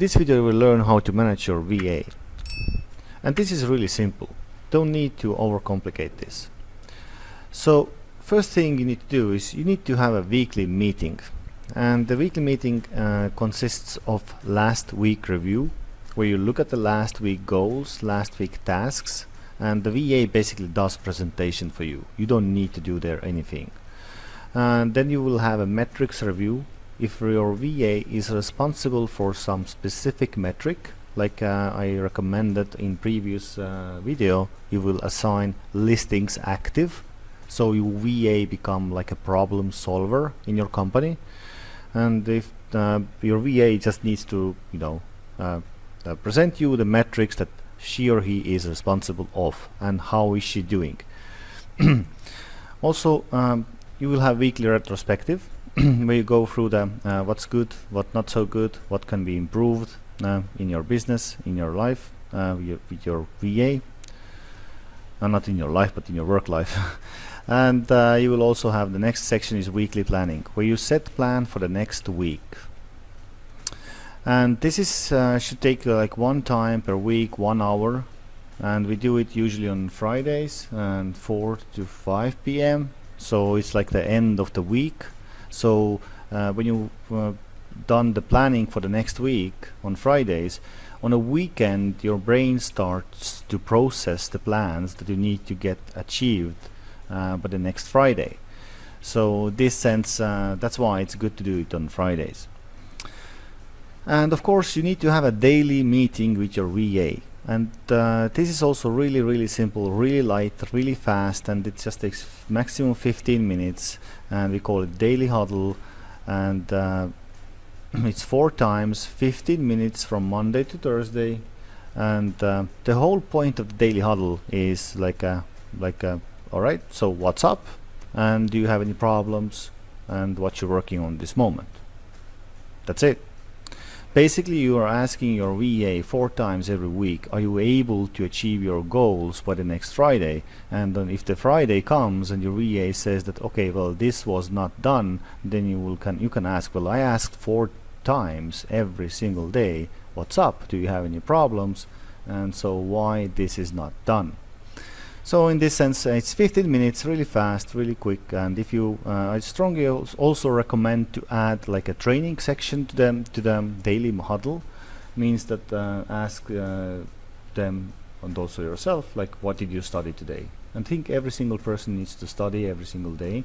this video we'll learn how to manage your VA. And this is really simple. Don't need to overcomplicate this. So first thing you need to do is you need to have a weekly meeting. And the weekly meeting consists of last week review, where you look at the last week goals, last week tasks, and the VA basically does presentation for you. You don't need to do there anything. And then you will have a metrics review. If your VA is responsible for some specific metric, like I recommended in previous video, you will assign listings active, so your VA become like a problem solver in your company. And if your VA just needs to present you the metrics that she or he is responsible of and how is she doing. Also you will have weekly retrospective where you go through the what's good, what not so good, what can be improved in your business, in your life, with your VA, not in your life but in your work life. And you will also have the next section is weekly planning, where you set plan for the next week. And this is should take like one time per week, 1 hour, and we do it usually on Fridays and 4 to 5 p.m. so it's like the end of the week. So when you done the planning for the next week on Fridays, on a weekend your brain starts to process the plans that you need to get achieved by the next Friday. So this sense, that's why it's good to do it on Fridays. And of course you need to have a daily meeting with your VA. And this is also really simple, really light, really fast, and it just takes maximum 15 minutes, and we call it daily huddle. And it's 4 times 15 minutes from Monday to Thursday. And the whole point of the daily huddle is like alright, so what's up, and do you have any problems, and what you're working on this moment. That's it. Basically you are asking your VA 4 times every week, are you able to achieve your goals by the next Friday? And then if the Friday comes and your VA says that okay, well, this was not done, then you can ask, well, I asked 4 times every single day, what's up, do you have any problems, and so why this is not done. So in this sense it's 15 minutes, really fast, really quick. And if you I strongly also recommend to add like a training section to the daily huddle. Means that ask them and also yourself, like, what did you study today? And think every single person needs to study every single day.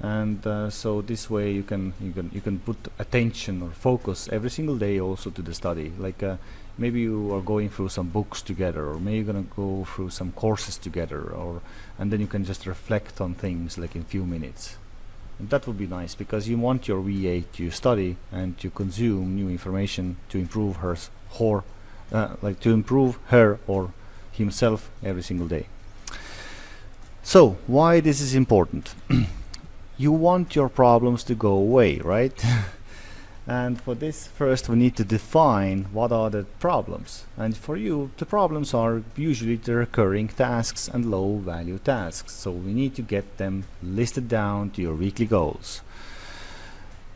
And so this way you can put attention or focus every single day also to the study. Like maybe you are going through some books together, or maybe you're gonna go through some courses together, and then you can just reflect on things like in few minutes. And that would be nice, because you want your VA to study and to consume new information to improve her or himself every single day. So why this is important? You want your problems to go away, right? And for this, first we need to define what are the problems. And for you, the problems are usually the recurring tasks and low value tasks. So we need to get them listed down to your weekly goals.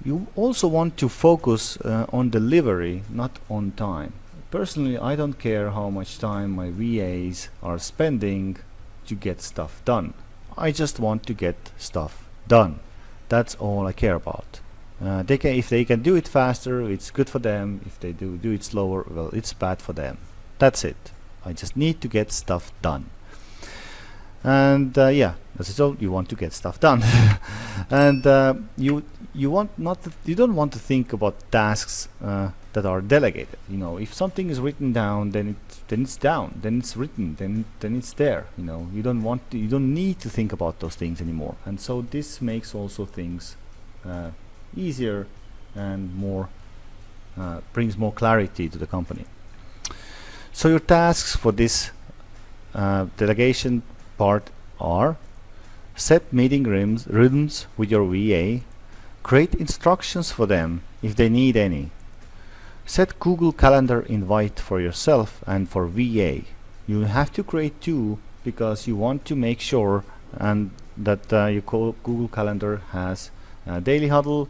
You also want to focus on delivery, not on time. Personally, I don't care how much time my VAs are spending to get stuff done. I just want to get stuff done. That's all I care about. If they can do it faster, it's good for them. If they do it slower, well, it's bad for them. That's it. I just need to get stuff done. And yeah, as I told you, want to get stuff done. And you don't want to think about tasks that are delegated. If something is written down, then it's down, then it's written, then it's there. You don't need to think about those things anymore. And so this makes also things easier and more brings more clarity to the company. So your tasks for this delegation part are: set meeting rhythms with your VA, create instructions for them if they need any, set Google Calendar invite for yourself and for VA. You have to create 2 because you want to make sure and that your Google Calendar has daily huddle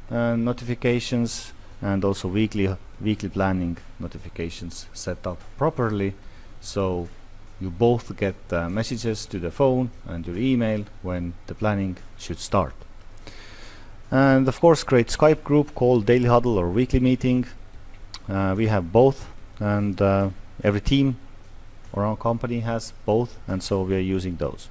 notifications and also weekly planning notifications set up properly, so you both get messages to the phone and your email when the planning should start. And of course, create Skype group called Daily Huddle or Weekly Meeting. We have both, and every team or our company has both, and so we are using those.